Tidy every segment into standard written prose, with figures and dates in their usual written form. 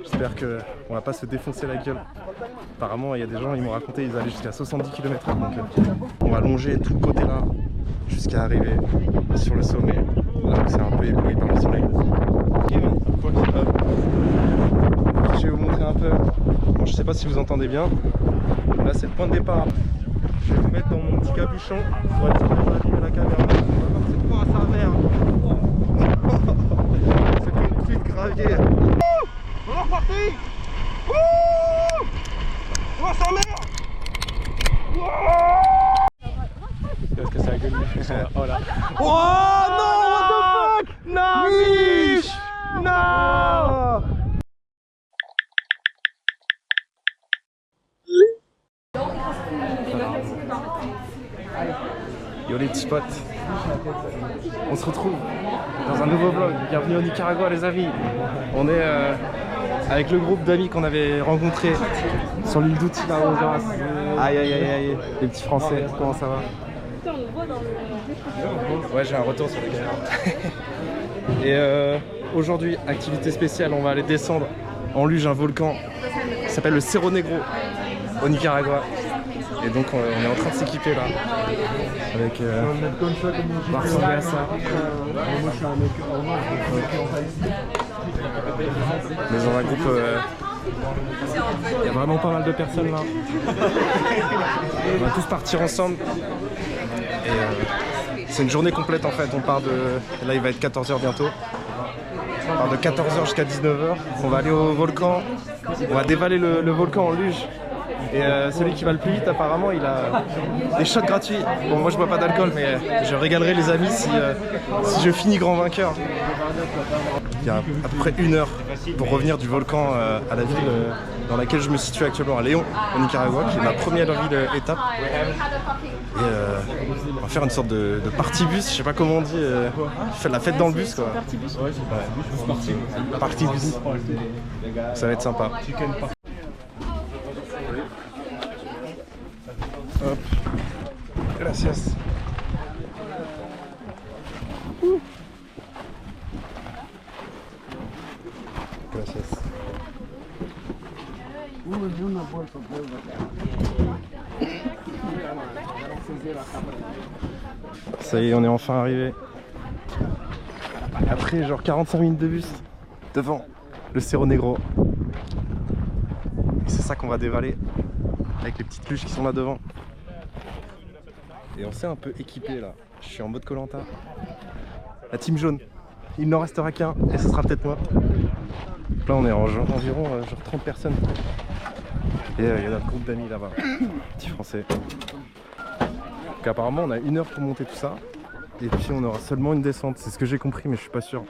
J'espère qu'on va pas se défoncer la gueule. Apparemment, il y a des gens, ils m'ont raconté, ils allaient jusqu'à 70 km/h. Donc on va longer tout le côté là jusqu'à arriver sur le sommet. Là où c'est un peu ébloui par le soleil. Je vais vous montrer un peu. Bon, je sais pas si vous entendez bien. Là, c'est le point de départ. Je vais vous mettre dans mon petit capuchon pour être sûr de pas abîmer la caméra. C'est quoi sa mère? C'est pas une pluie de gravier. On est reparti. Oh sa mère. Est-ce que ça a gueulé? Oh là. Oh non, what the fuck. Non, Mich. Non. Yo les petits potes, on se retrouve dans un nouveau vlog. Bienvenue au Nicaragua les amis. On est avec le groupe d'amis qu'on avait rencontré sur l'île d'Outi là aux Horaces. Aïe aïe aïe aïe, les petits français, comment ça va? Ouais, j'ai un retour sur les caméras. Et aujourd'hui, activité spéciale, on va aller descendre en luge un volcan qui s'appelle le Cerro Negro au Nicaragua. Et donc on est en train de s'équiper là avec on va ressembler à ça. Mais dans un groupe il y a vraiment pas mal de personnes là. On va tous partir ensemble. Et c'est une journée complète en fait. On part de. Là il va être 14h bientôt. On part de 14h jusqu'à 19h. On va aller au volcan. On va dévaler le volcan en luge. Et celui qui va le plus vite apparemment il a des shots gratuits. Bon moi je bois pas d'alcool mais je régalerai les amis si je finis grand vainqueur. Il y a à peu près 1 heure pour revenir du volcan à la ville dans laquelle je me situe actuellement, à Léon, au Nicaragua, qui est ma première ville étape. Et on va faire une sorte de party bus, je sais pas comment on dit, faire la fête dans le bus quoi. Party bus. Ouais. Party bus. Ça va être sympa. Hop. Gracias. Gracias. Ça y est, on est enfin arrivé. Après genre 45 minutes de bus devant le Cerro Negro. Et c'est ça qu'on va dévaler avec les petites luges qui sont là devant. Et on s'est un peu équipé là. Je suis en mode Koh-Lanta. La team jaune. Il n'en restera qu'un et ce sera peut-être moi. Là on est environ genre 30 personnes. Et il y a notre groupe d'amis là-bas. Petits français. Donc apparemment on a 1 heure pour monter tout ça. Et puis on aura seulement une descente. C'est ce que j'ai compris mais je suis pas sûr.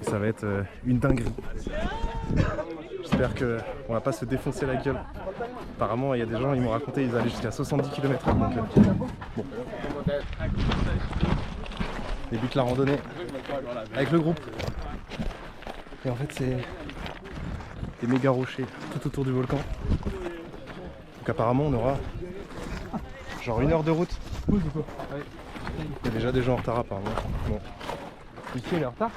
Et ça va être une dinguerie. J'espère qu'on va pas se défoncer la gueule. Apparemment il y a des gens, ils m'ont raconté, ils allaient jusqu'à 70 km/h. Donc bon. Débute la randonnée avec le groupe. Et en fait c'est des méga rochers tout autour du volcan. Donc apparemment on aura genre 1 heure de route. Il y a déjà des gens en retard apparemment. Bon. Lucie il est en retard.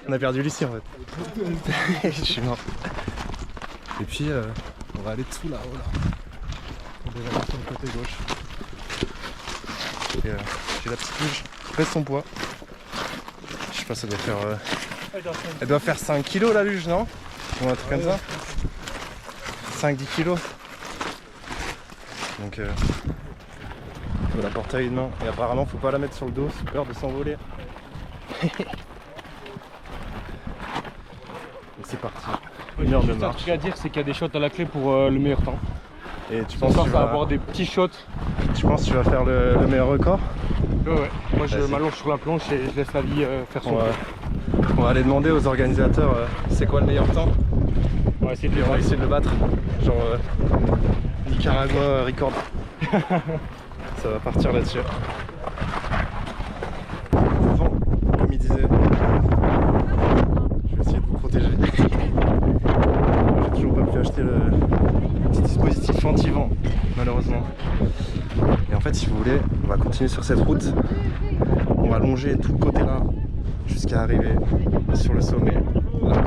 On a perdu Lucie en fait. Je suis mort. Et puis on va aller dessous là-haut là. On va aller sur le côté gauche. Et j'ai la petite luge qui pèse son poids. Je sais pas, ça doit faire. Elle doit faire 5 kg la luge, non? Ou un truc comme ça. 5-10 kg. Donc on va la porter à une main. Et apparemment faut pas la mettre sur le dos, sous peur de s'envoler. Donc c'est parti. 1 heure de marche. Ce qu'il y a à dire c'est qu'il y a des shots à la clé pour le meilleur temps. Et tu penses que tu va vas avoir des petits shots. Tu penses que tu vas faire le meilleur record? Ouais. Moi je m'allonge sur la planche et je laisse la vie faire son temps. On va aller demander aux organisateurs c'est quoi le meilleur temps. On va essayer de le battre. Genre Nicaragua record. Ça va partir là-dessus. Vent, comme il disait. Je vais essayer de vous protéger. J'ai toujours pas pu acheter le petit dispositif anti-vent, malheureusement. Et en fait, si vous voulez, on va continuer sur cette route. On va longer tout le côté là jusqu'à arriver sur le sommet, là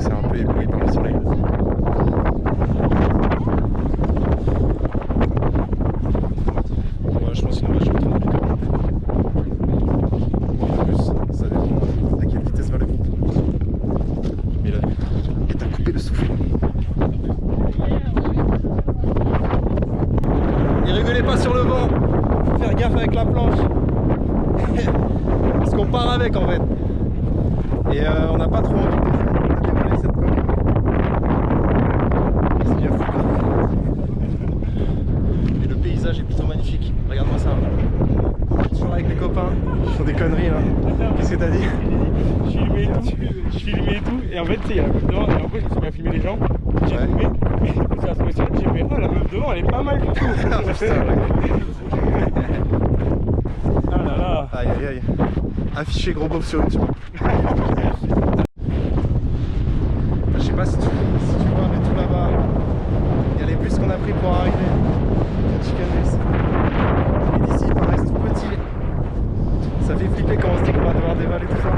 Et en fait, tu sais, il y a la meuf devant, et après, je me suis mis à filmer les gens. J'ai filmé, et je me suis assommé sur elle, j'ai fait, oh, la meuf devant, elle est pas mal du tout. Ah là là. Aïe aïe aïe. Affiché gros beauf sur YouTube. Je sais pas si tu vois, mais tout là-bas, il y a les bus qu'on a pris pour arriver. Le chicken bus. Et d'ici, il paraît tout petit. Ça fait flipper quand on se dit qu'on va devoir dévaler tout ça.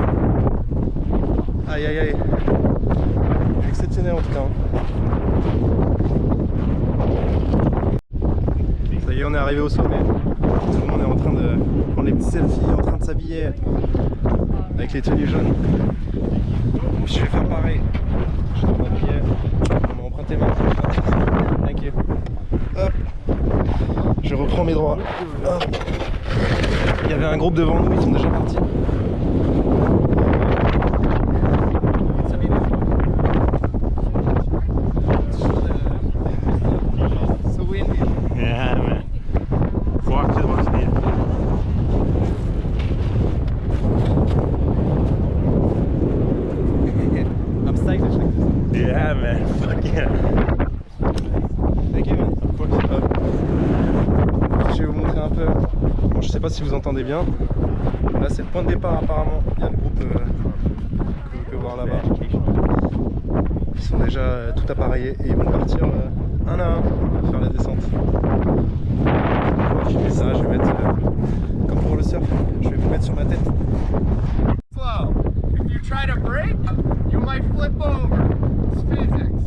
Aïe aïe aïe. Exceptionnel en tout cas. Ça y est, on est arrivé au sommet. Tout le monde est en train de prendre les petits selfies, en train de s'habiller avec les tenues jaunes. Je vais faire pareil. Je vais m'appuyer. On va emprunter ma carte. T'inquiète. Hop. Je reprends mes droits. Hop. Il y avait un groupe devant nous, ils sont déjà partis. Yeah, man. Walk to the one speed. I'm psyched to check this. Yeah, man. Fuck yeah. Ok, man. Je vais vous montrer un peu. Bon, je sais pas si vous entendez bien. Là, c'est le point de départ apparemment. Il y a le groupe que vous pouvez voir là-bas. Ils sont déjà tout appareillés et ils vont partir un à un faire la descente. Je vais filmer ça, je vais mettre comme pour le surf, je vais vous mettre sur ma tête. Slow. If you try to brake, you might flip over. It's physics.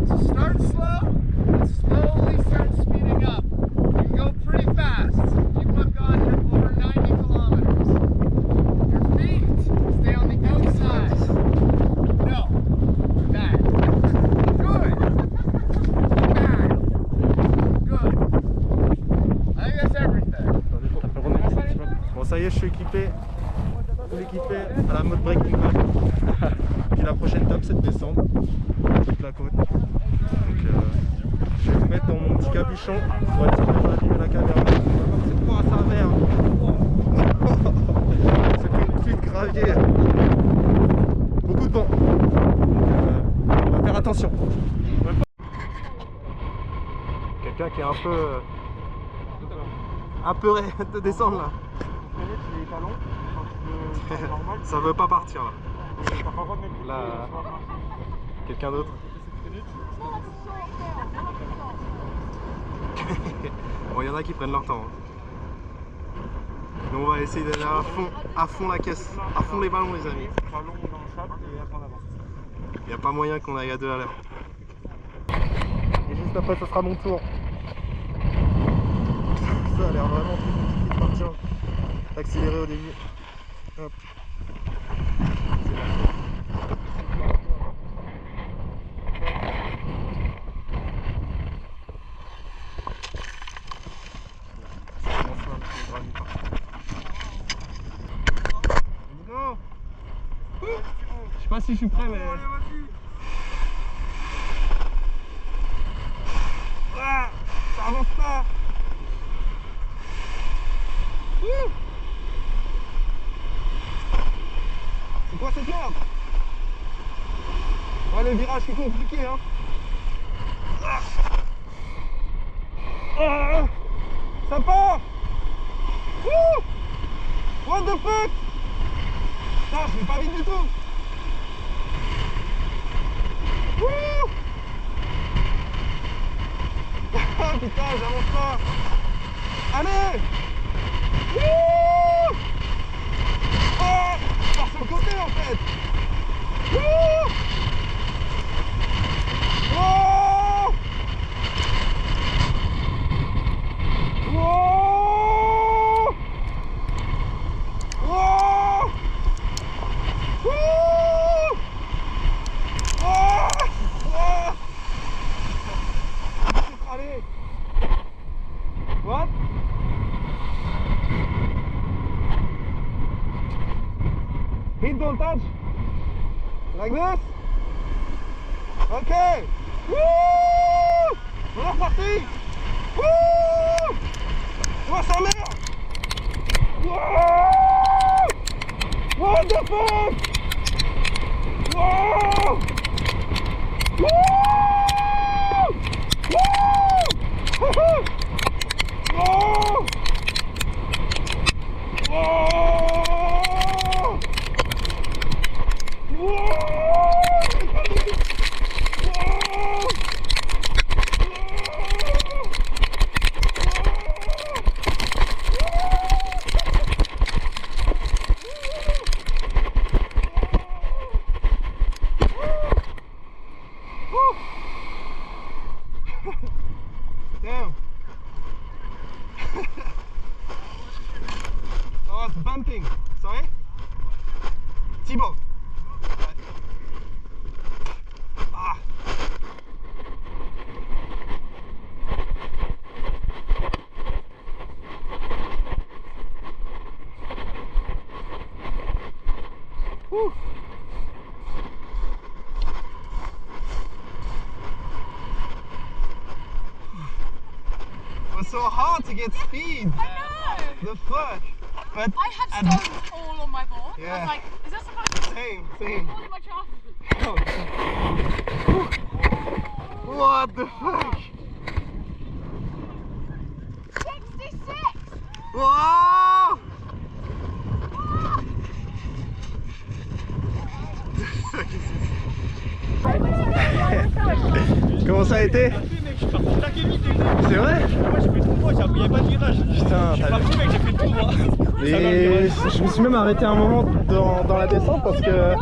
So start slow and slowly start speeding up. You can go pretty fast. Keep on going over 90 kilometers. Your feet stay on the outside. No. Back. Good. Back. Good. I think that's everything. Bon, ça y est, je suis équipé. Tout équipé à la mode breaking ball. Puis la prochaine étape, c'est de descendre toute la côte. Donc, je vais vous mettre dans mon petit capuchon pour être sûr de ne pas abîmer la caméra. C'est quoi ça, merde? C'est une pluie de gravier. Beaucoup de vent. On va faire attention. Quelqu'un qui est un peu apeuré de descendre là. Ça veut pas partir là. Là, quelqu'un d'autre. Bon, il y en a qui prennent leur temps. Mais on va essayer d'aller à fond la caisse, à fond les ballons, les amis. Il n'y a pas moyen qu'on aille à deux à l'heure. Et juste après, ce sera mon tour. Ça a l'air vraiment plus compliqué de partir. Accélérer au début. Hop. Je sais pas si je suis prêt, mais... Ah, ça avance pas. C'est quoi cette merde? Ouais, le virage c'est compliqué, hein. Ça part. What the fuck? Putain, je vais pas vite du tout. Ah putain, j'avance pas. Allez. Oh, je pars sur le côté en fait. Oh. Oh. Oh. Oh. Allez. What? Feet don't touch. Like this. Okay. Woo! On est reparti. Woo! Oh sa mère. Wouh! What the fuck? Damn. Oh, it's bumping. Sorry? Thibaut. Ah. Whew. It was so hard to get speed. I know! The fuck? But I had stones all on my board. I Yeah. was like, is that supposed to same. fall in my trough? What the fuck? 66! Wow! Comment ça a été? C'est vrai? Moi j'ai fait tout droit, il n'y avait pas de virage. Putain, Je suis parti mec, j'ai fait tout droit. Et je me suis même arrêté un moment dans la descente parce que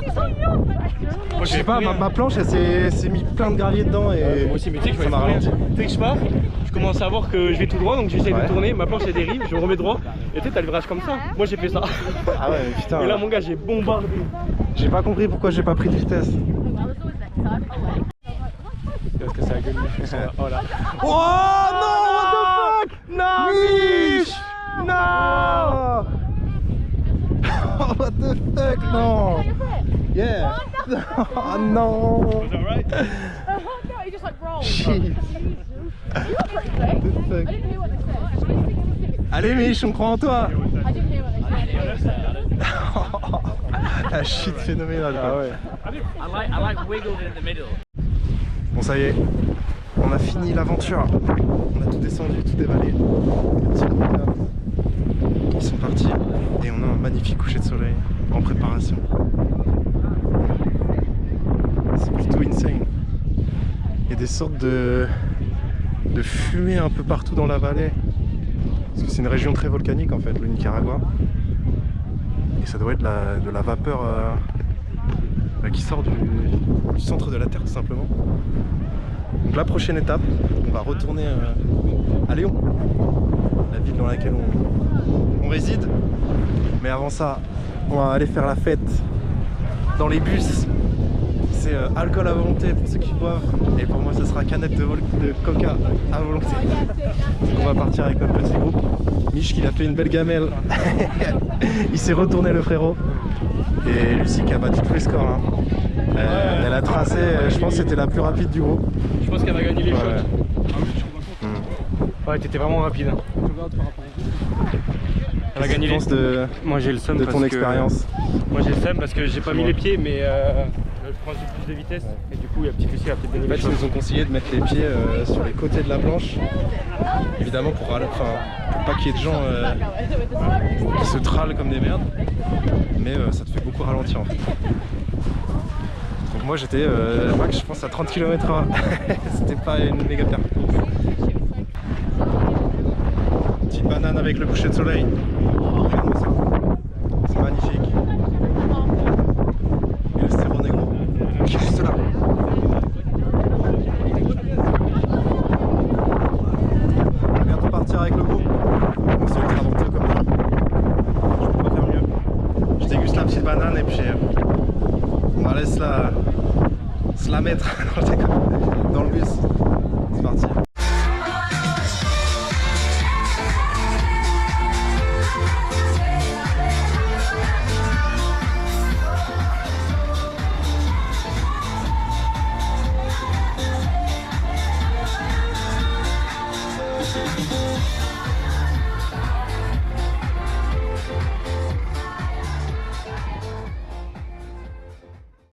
je sais pas, ma planche elle s'est mis plein de gravier dedans et Moi aussi, mais tu sais que je ça vais m'a ralenti. Tu sais que je pars, je commence à voir que je vais tout droit, donc j'essaye Ouais. de tourner, ma planche elle dérive, je me remets droit, et tu sais, t'as le virage comme ça. Moi j'ai fait ça. Ah ouais, putain. Et là mon gars, j'ai bombardé. J'ai pas compris pourquoi j'ai pas pris de vitesse. Parce que ça a gueulé. Oh là. Oh non, what the fuck? Non, Mich! Non! Oh, what the fuck? Non! Yeah! Oh non! Was that right? No, he just like rolled. Shit. You were pretty quick. I didn't hear what they said. Allez Mich, on croit en toi! I didn't hear what they said. La shit phénoménale. Ah ouais. I like wiggled in the middle. Bon ça y est, on a fini l'aventure. On a tout descendu, tout dévalé. Les petits groupes là, ils sont partis et on a un magnifique coucher de soleil en préparation. C'est plutôt insane. Il y a des sortes de fumée un peu partout dans la vallée. Parce que c'est une région très volcanique en fait, le Nicaragua. Et ça doit être de la vapeur qui sort du centre de la Terre tout simplement. Donc la prochaine étape, on va retourner à Léon, la ville dans laquelle on réside. Mais avant ça, on va aller faire la fête dans les bus. C'est alcool à volonté pour ceux qui boivent. Et pour moi, ce sera canette de coca à volonté. Donc on va partir avec notre petit groupe. Mich qui a fait une belle gamelle. Il s'est retourné le frérot. Et Lucie qui a battu tous les scores. Hein. Elle a tracé, je pense que c'était la plus rapide du groupe. Je pense qu'elle va gagner les Ouais. shots. Ouais, t'étais vraiment rapide. Elle a gagné les Pense de Moi j'ai le seum ton parce que- expérience. Moi j'ai le seum parce que j'ai pas mis les pieds, mais je prends du plus de vitesse. Et du coup, il y a petit Lucie, elle a peut-être gagné En les fait, ils choses. nous ont conseillé de mettre les pieds sur les côtés de la planche. Évidemment pour pas qu'il y ait de gens qui se tralent comme des merdes. Mais ça te fait beaucoup ralentir en fait. Donc moi j'étais max je pense à 30 km/h. C'était pas une méga perte. Petite banane avec le coucher de soleil. Regarde-moi ça. C'est magnifique. Et le Cerro Negro qui est juste là. On vient de partir avec le groupe. On s'est ultra venteux comme ça. Je peux pas faire mieux. Je déguste la petite banane et puis on va laisser se la mettre dans le bus. C'est parti.